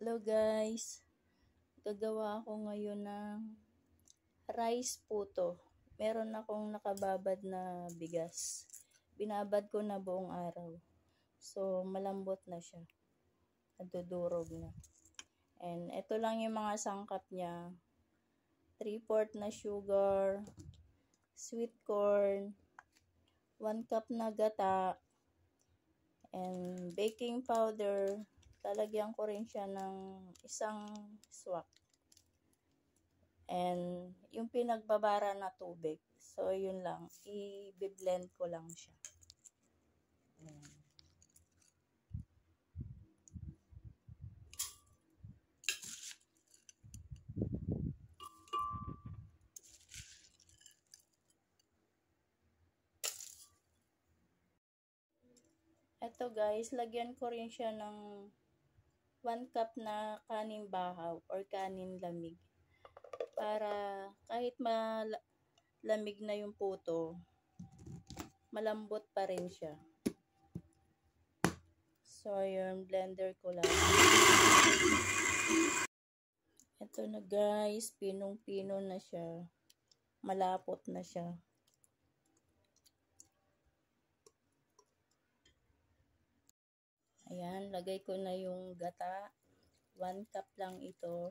Hello guys, gagawa ako ngayon ng rice puto. Meron akong nakababad na bigas. Binabad ko na buong araw. So malambot na siya. Nadudurog na. And ito lang yung mga sangkap niya. 3/4 na sugar, sweet corn, 1 cup na gata, and baking powder. Lalagyan ko rin siya ng isang swak. And yung pinagbabara na tubig. So, yun lang. I-blend ko lang siya. Ayan. Ito guys, lagyan ko rin siya ng 1 cup na kanin bahaw or kanin lamig. Para kahit malamig na yung puto, malambot pa rin siya. So, yun, blender ko lang. Ito na guys, pinong-pino na siya. Malapot na siya. Ayan, lagay ko na yung gata. 1 cup lang ito.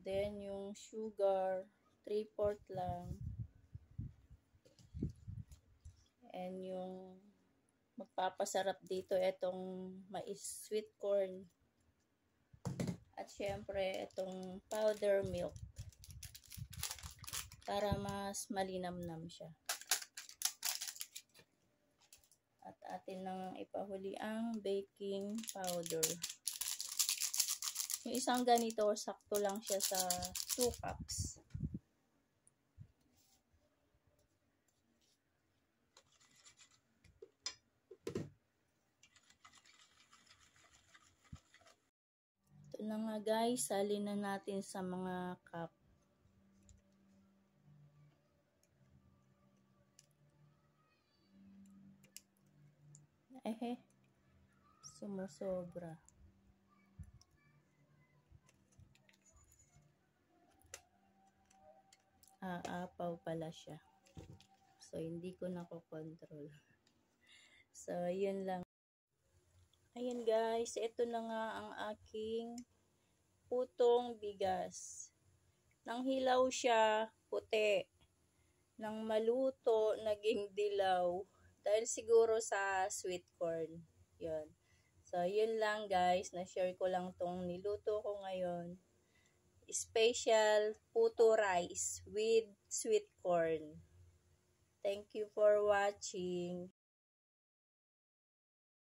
Then, yung sugar, 3/4 lang. And yung magpapasarap dito, itong mais sweet corn. At syempre, itong powder milk. Para mas malinamnam siya. At atin nang ipahuli ang baking powder. Yung isang ganito, sakto lang siya sa 2 cups. Ito na nga guys, salin na natin sa mga cup. Sumusobra. Aapaw pala siya. So, hindi ko nakokontrol. So, yun lang. Ayan guys, ito na nga ang aking putong bigas. Nang hilaw siya, puti. Nang maluto, naging dilaw. Dahil siguro sa sweet corn. Yun. So, yun lang guys. Na-share ko lang tong niluto ko ngayon. Special puto rice with sweet corn. Thank you for watching.